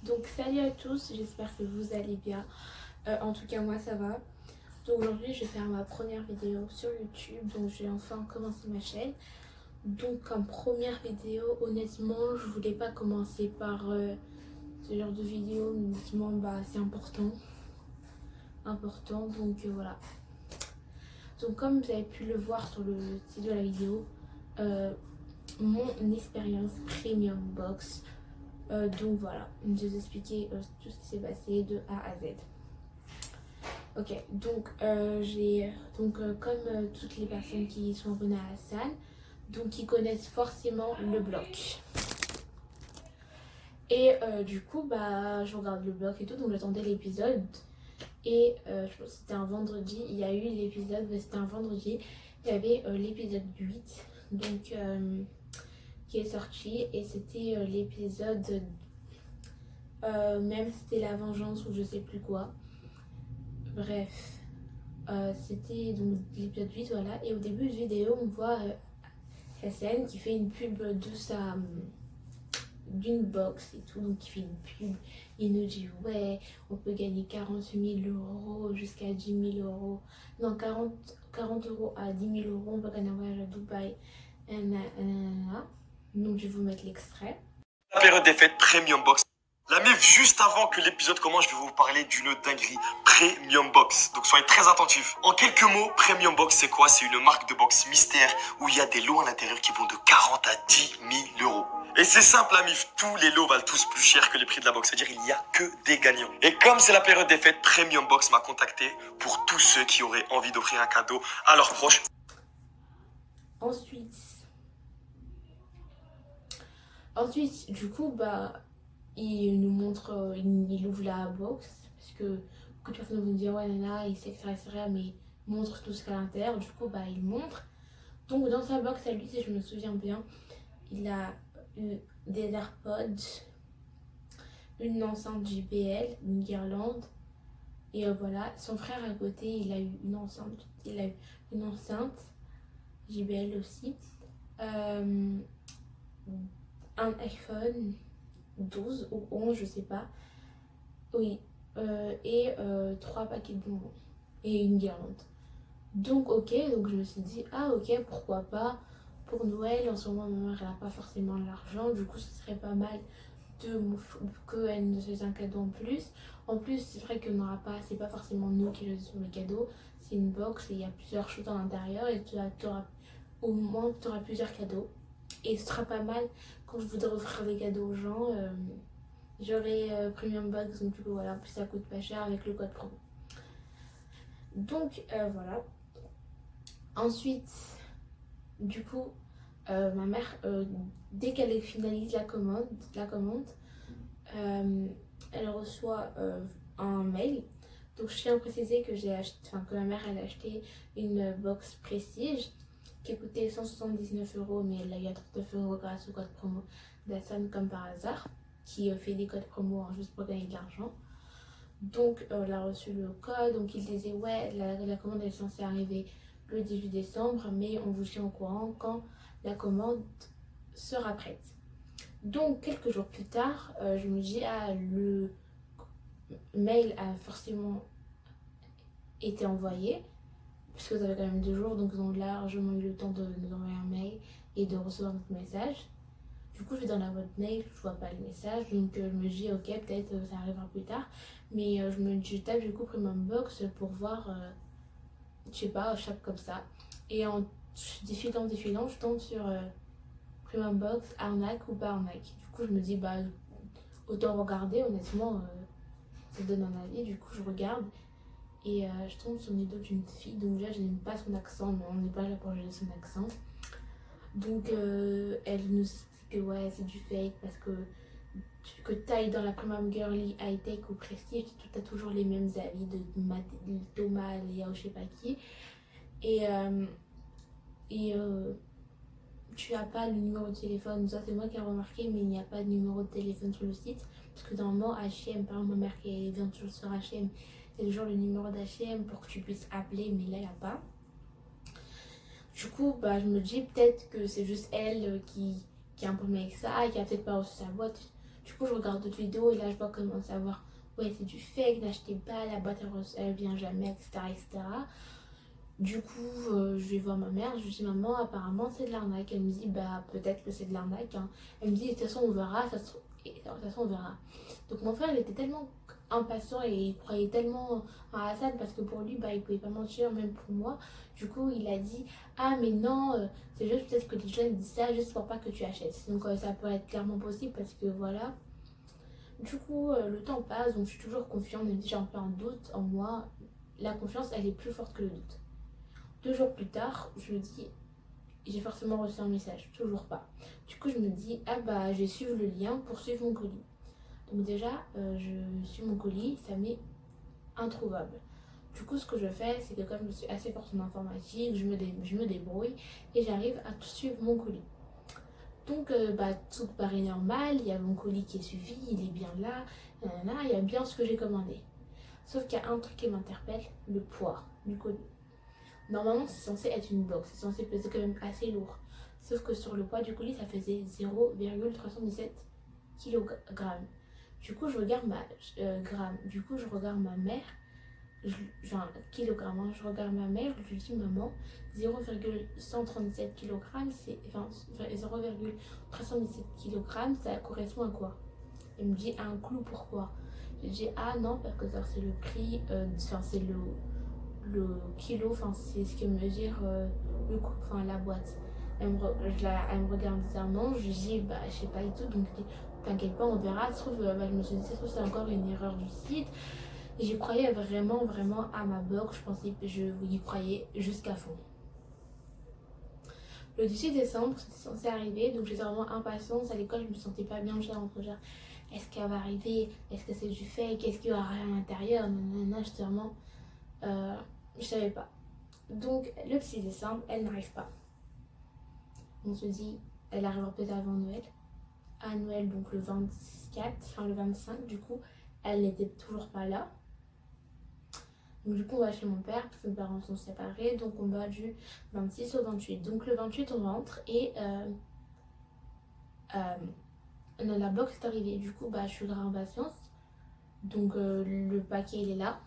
Donc salut à tous, j'espère que vous allez bien. En tout cas moi ça va. Donc aujourd'hui je vais faire ma première vidéo sur YouTube. Donc j'ai enfin commencé ma chaîne. Donc en première vidéo, honnêtement je voulais pas commencer par ce genre de vidéo. Mais honnêtement c'est important. Donc voilà. Donc comme vous avez pu le voir sur le titre de la vidéo, mon expérience Premium Box. Donc voilà, je vais vous expliquer tout ce qui s'est passé de A à Z. Ok, donc comme toutes les personnes qui sont abonnées à la salle, donc ils connaissent forcément le bloc. Et du coup, je regarde le bloc et tout, donc j'attendais l'épisode. Et je pense que c'était un vendredi, il y a eu l'épisode, c'était un vendredi, il y avait l'épisode 8, donc qui est sorti, et c'était l'épisode, même c'était la vengeance ou je sais plus quoi. Bref, c'était donc l'épisode 8, voilà. Et au début de vidéo, on voit Cassiane qui fait une pub de d'une box et tout, donc il fait une pub. Il nous dit ouais, on peut gagner 40 000 € jusqu'à 10 000 €. Non, 40 € à 10 000 €, on peut gagner un voyage à Dubaï. Donc je vais vous mettre l'extrait. La période des fêtes Premium Box. La meuf, juste avant que l'épisode commence, je vais vous parler d'une dinguerie. Premium Box. Donc soyez très attentifs. En quelques mots, Premium Box, c'est quoi? C'est une marque de box mystère où il y a des lots à l'intérieur qui vont de 40 à 10 000 €. Et c'est simple, la mif, tous les lots valent tous plus cher que les prix de la box. C'est-à-dire il n'y a que des gagnants. Et comme c'est la période des fêtes, Premium Box m'a contacté pour tous ceux qui auraient envie d'offrir un cadeau à leurs proches. Ensuite, du coup, il nous montre, il ouvre la box, parce que beaucoup de personnes vont dire ouais nana, etc., mais montre tout ce qu'il y a à l'intérieur. Du coup, il montre. Donc dans sa box à lui, si je me souviens bien, il a eu des AirPods, une enceinte JBL, une guirlande, et voilà. Son frère à côté, il a eu une enceinte JBL aussi, un iPhone 12 ou 11, je sais pas. Oui, et 3 paquets de bonbons et une guirlande. Donc ok, donc je me suis dit, ah ok, pourquoi pas. Pour Noël, en ce moment, ma mère, elle n'a pas forcément l'argent. Du coup, ce serait pas mal qu'elle nous fasse un cadeau en plus. En plus, c'est vrai qu'on n'aura pas, c'est pas forcément nous qui faisons le cadeau. C'est une box et il y a plusieurs choses à l'intérieur. Et au moins, tu auras plusieurs cadeaux. Et ce sera pas mal quand je voudrais offrir des cadeaux aux gens. J'aurai Premium Box, donc du coup voilà, en plus ça coûte pas cher avec le code promo. Donc voilà. Ensuite, du coup, ma mère, dès qu'elle finalise la commande, elle reçoit un mail. Donc je tiens à préciser que que ma mère elle a acheté une box Prestige qui coûtait 179 €, mais elle a eu à 39 € grâce au code promo d'Assan comme par hasard, qui fait des codes promo juste pour gagner de l'argent. Donc elle a reçu le code, donc il disait ouais, la commande est censée arriver le 18 décembre, mais on vous tient au courant quand la commande sera prête. Donc quelques jours plus tard, je me dis le mail a forcément été envoyé, puisque ça avait quand même 2 jours, donc ils ont largement eu le temps de nous envoyer un mail et de recevoir notre message. Du coup, je vais dans la boîte mail, je vois pas le message, donc je me dis ok, peut-être ça arrivera plus tard. Mais je tape du coup Premium Box pour voir, je sais pas, chaque comme ça. Et en défilant, je tombe sur Premium Box, arnaque ou pas arnaque. Du coup, je me dis autant regarder, honnêtement, ça donne un avis. Du coup, je regarde et je tombe sur une vidéo d'une fille. Donc déjà, je n'aime pas son accent, mais on n'est pas là pour juger son accent. Donc elle nous explique que ouais, c'est du fake parce que t'ailles dans la Premium Girly, high-tech ou prestige, tu as toujours les mêmes avis de Thomas, Léa ou je sais pas qui. Et tu n'as pas le numéro de téléphone. Ça, c'est moi qui ai remarqué, mais il n'y a pas de numéro de téléphone sur le site. Parce que normalement, H&M, par exemple, ma mère qui vient toujours sur H&M, c'est toujours le numéro d'H&M pour que tu puisses appeler, mais là, il n'y a pas. Du coup, je me dis peut-être que c'est juste elle qui a un problème avec ça, qui a peut-être pas reçu sa boîte. Du coup, je regarde d'autres vidéos et là, je vois comment savoir, ouais, c'est du fake, n'achetez pas, la boîte elle vient jamais, etc. etc. Du coup, je vais voir ma mère, je lui dis maman, apparemment c'est de l'arnaque. Elle me dit bah peut-être que c'est de l'arnaque, hein. Elle me dit de toute façon on verra, et, de toute façon on verra. Donc mon frère il était tellement impatient et il croyait tellement en Hassan parce que pour lui bah il pouvait pas mentir même pour moi. Du coup il a dit ah mais non, c'est juste peut-être que les gens disent ça juste pour pas que tu achètes. Donc ça peut être clairement possible parce que voilà. Du coup le temps passe donc je suis toujours confiante, même si j'ai un peu un doute en moi. La confiance elle est plus forte que le doute. 2 jours plus tard, je me dis, j'ai forcément reçu un message, toujours pas. Du coup, je me dis, ah bah, je vais suivre le lien pour suivre mon colis. Donc déjà, je suis mon colis, ça m'est introuvable. Du coup, ce que je fais, c'est que comme je suis assez forte en informatique, je me débrouille et j'arrive à suivre mon colis. Donc, bah, tout paraît normal, il y a mon colis qui est suivi, il est bien là, il y a bien ce que j'ai commandé. Sauf qu'il y a un truc qui m'interpelle, le poids du colis. Normalement, c'est censé être une box, c'est censé peser quand même assez lourd. Sauf que sur le poids du colis, ça faisait 0,317 kg. Du coup, je regarde Du coup, je regarde ma mère. Enfin, kilogramme. Hein, je regarde ma mère, je lui dis maman, 0,137 kg, c'est. Enfin, 0,317 kg, ça correspond à quoi? Elle me dit à un clou, pourquoi? Je dis ah non, parce que ça c'est le prix, enfin, c'est le kilo, enfin c'est ce que mesure la boîte. Elle me regarde bizarrement, je dis bah je sais pas et tout, donc je dis t'inquiète pas on verra. Je me suis dit ça se trouve c'est encore une erreur du site. Et j'y croyais vraiment à ma box, je y croyais jusqu'à fond. Le 18 décembre c'était censé arriver, donc j'étais vraiment impatiente. À l'école je me sentais pas bien, j'étais en train de dire est-ce qu'elle va arriver, est-ce que c'est du fake, est-ce qu'il y aura rien à l'intérieur, j'étais vraiment je savais pas. Donc le 6 décembre, elle n'arrive pas. On se dit, elle arrivera peut-être avant Noël. À Noël, donc le 24, enfin le 25, du coup, elle n'était toujours pas là. Donc du coup, on va chez mon père, parce que mes parents sont séparés. Donc on va du 26 au 28. Donc le 28, on rentre et la box est arrivée. Du coup, je suis grave impatiente. Donc le paquet, il est là.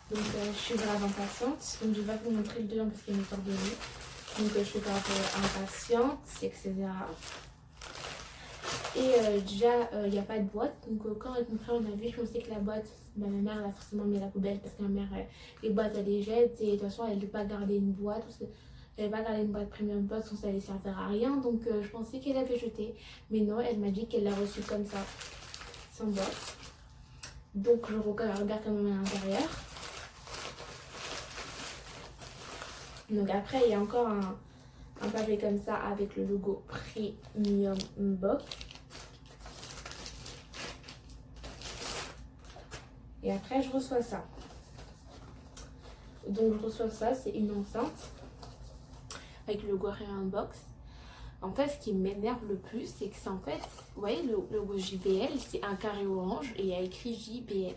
Donc je suis grave impatiente. Donc je vais pas vous montrer le dedans parce qu'il est ordonné. Donc je suis grave impatiente, etc. Et déjà, il n'y a pas de boîte. Donc quand avec mon frère on a vu, je pensais que la boîte, ma mère elle a forcément mis à la poubelle parce que ma mère, les boîtes elle les jette. Et de toute façon, elle ne peut pas garder une boîte. Parce que elle va garder une boîte premium box, sinon ça allait servir à rien. Donc je pensais qu'elle avait jeté. Mais non, elle m'a dit qu'elle l'a reçu comme ça, sans boîte. Donc je regarde quand même à l'intérieur. Donc après, il y a encore un papier comme ça avec le logo Premium Box. Et après, je reçois ça. Donc je reçois ça, c'est une enceinte avec le logo Premium Box. En fait, ce qui m'énerve le plus, c'est que c'est en fait, vous voyez, le logo JBL, c'est un carré orange et il y a écrit JBL.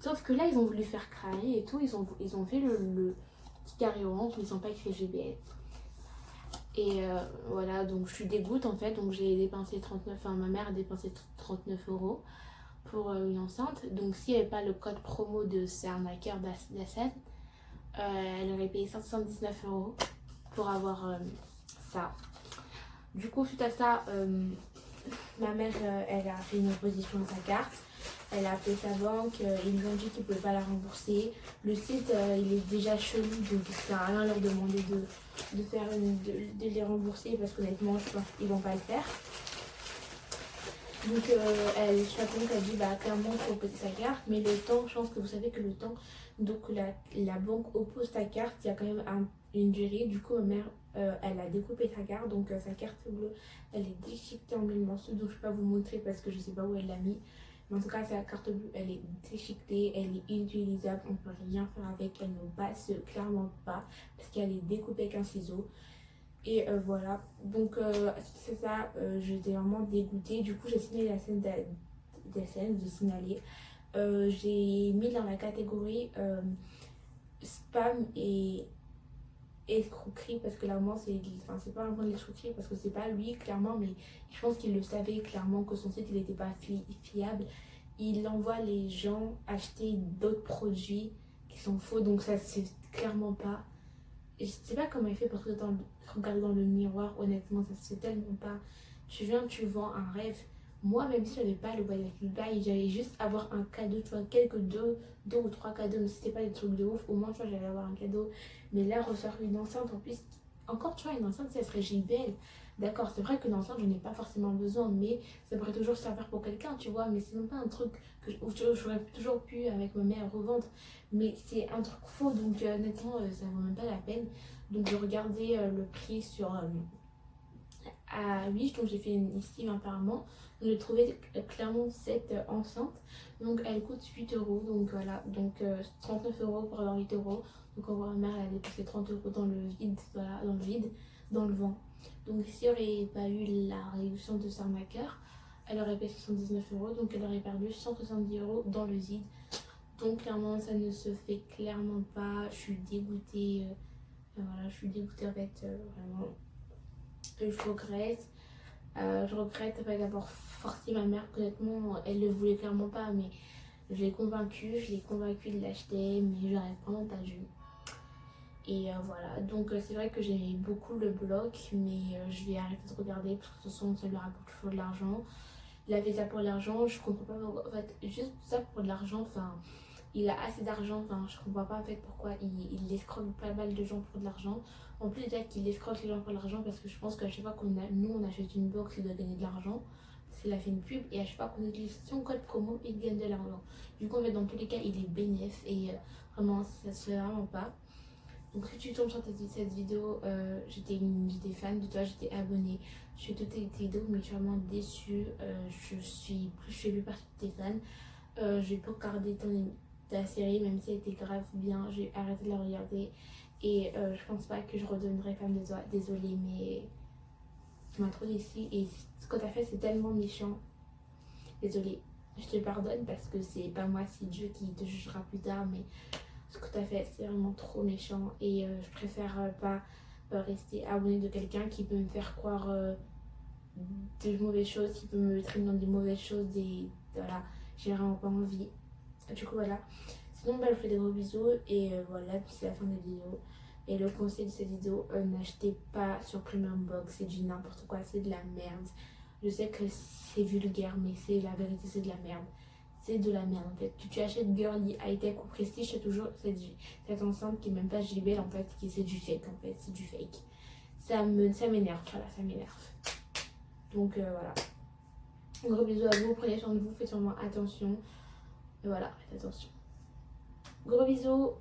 Sauf que là, ils ont voulu faire cramer et tout, ils ont fait le petit carré orange, mais ils n'ont pas écrit JBL. Et voilà, donc je suis dégoûte en fait, donc j'ai dépensé 39, enfin ma mère a dépensé 39 € pour une enceinte. Donc s'il n'y avait pas le code promo de C'est arnaqueur d'Hassan, elle aurait payé 179 € pour avoir ça. Du coup, suite à ça, ma mère, elle a fait une opposition à sa carte. Elle a appelé sa banque, ils lui ont dit qu'ils ne pouvaient pas la rembourser. Le site, il est déjà chelou, donc ça sert à rien leur demander de les rembourser parce qu'honnêtement, je pense qu'ils ne vont pas le faire. Donc, sa banque a dit clairement il faut opposer sa carte, mais le temps, je pense que vous savez que le temps, donc la banque oppose ta carte, il y a quand même une durée. Du coup, ma mère, elle a découpé sa carte, donc sa carte bleue, elle est déchiquetée en 1000 morceaux, donc je ne vais pas vous montrer parce que je ne sais pas où elle l'a mis. Mais en tout cas, sa carte bleue, elle est déchiquetée, elle est inutilisable, on ne peut rien faire avec, elle ne passe clairement pas parce qu'elle est découpée avec un ciseau. Et voilà, donc c'est ça, j'étais vraiment dégoûtée. Du coup, j'ai signé la scène de signaler. J'ai mis dans la catégorie spam et escroquerie, parce que là au moins c'est pas vraiment de l'escroquerie parce que c'est pas lui clairement, mais je pense qu'il le savait clairement que son site il était pas fiable. Il envoie les gens acheter d'autres produits qui sont faux, donc ça c'est clairement pas. Et je sais pas comment il fait pour regarder dans le miroir, honnêtement ça se fait tellement pas. Tu viens, tu vends un rêve. Moi, même si j'avais pas le voyage Dubaï, j'allais juste avoir un cadeau, tu vois, quelques deux ou trois cadeaux, mais c'était pas des trucs de ouf, au moins, tu vois, j'allais avoir un cadeau. Mais là, recevoir une enceinte, en plus, encore, tu vois, une enceinte, ça serait JBL. D'accord, c'est vrai qu'une enceinte, j'en ai pas forcément besoin, mais ça pourrait toujours servir pour quelqu'un, tu vois, mais c'est même pas un truc où j'aurais toujours pu, avec ma mère, revendre. Mais c'est un truc faux, donc honnêtement, ça vaut même pas la peine. Donc, je regardais le prix sur à Wish, donc j'ai fait une estime apparemment. Donc j'ai trouvé clairement cette enceinte, donc elle coûte 8 euros, donc voilà, donc 39 euros pour avoir 8 euros. Donc en gros, ma mère elle a dépensé 30 euros dans le vide, voilà, dans le vide, dans le vent. Donc si elle n'aurait pas eu la réduction de Sarmaker, elle aurait payé 79 euros, donc elle aurait perdu 170 euros dans le vide. Donc clairement ça ne se fait clairement pas, je suis dégoûtée, voilà, je suis dégoûtée en fait, vraiment. Je regrette. Je regrette d'avoir forcé ma mère, honnêtement, elle le voulait clairement pas, mais je l'ai convaincue de l'acheter, mais j'aurais vraiment pas dû. Et voilà, donc c'est vrai que j'aimais beaucoup le blog, mais je vais arrêter de regarder parce que de toute façon ça lui rapporte toujours de l'argent. Il a fait ça pour l'argent, je comprends pas, en fait, juste ça pour de l'argent, enfin, il a assez d'argent, enfin, je comprends pas en fait pourquoi il escroque pas mal de gens pour de l'argent. En plus, déjà qu'il escroque les gens pour de l'argent, parce que je pense qu'à chaque fois nous on achète une box, il doit gagner de l'argent. Parce qu'il a fait une pub et à chaque fois qu'on utilise son code promo, il gagne de l'argent. Du coup, en fait, dans tous les cas, il est bénéf et vraiment, ça se fait vraiment pas. Donc, si tu tombes sur cette vidéo, j'étais fan de toi, j'étais abonnée. Je suis toutes tes vidéos, mais je suis vraiment déçue. Je fais plus partie de tes fans. Je vais pas regarder ta série, même si elle était grave bien, j'ai arrêté de la regarder. Et je pense pas que je redonnerai fan de toi. Désolée, mais tu m'as trop déçue. Et ce que t'as fait, c'est tellement méchant. Désolée. Je te pardonne parce que c'est pas moi, c'est Dieu qui te jugera plus tard. Mais ce que t'as fait, c'est vraiment trop méchant. Et je préfère pas rester abonnée de quelqu'un qui peut me faire croire des mauvaises choses, qui peut me traîner dans des mauvaises choses. Voilà, j'ai vraiment pas envie. Du coup, voilà. Sinon, bah, je vous fais des gros bisous et voilà, c'est la fin de la vidéo. Et le conseil de cette vidéo, n'achetez pas sur Premium Box, c'est du n'importe quoi, c'est de la merde. Je sais que c'est vulgaire, mais c'est la vérité, c'est de la merde. C'est de la merde en fait. Que tu achètes Girly, Hightech ou Prestige, c'est toujours cette enceinte qui est même pas JBL en fait, qui c'est du fake en fait, c'est du fake. Ça m'énerve, voilà, ça m'énerve. Donc voilà. Gros bisous à vous, prenez soin de vous, faites sûrement attention. Et voilà, faites attention. Gros bisous.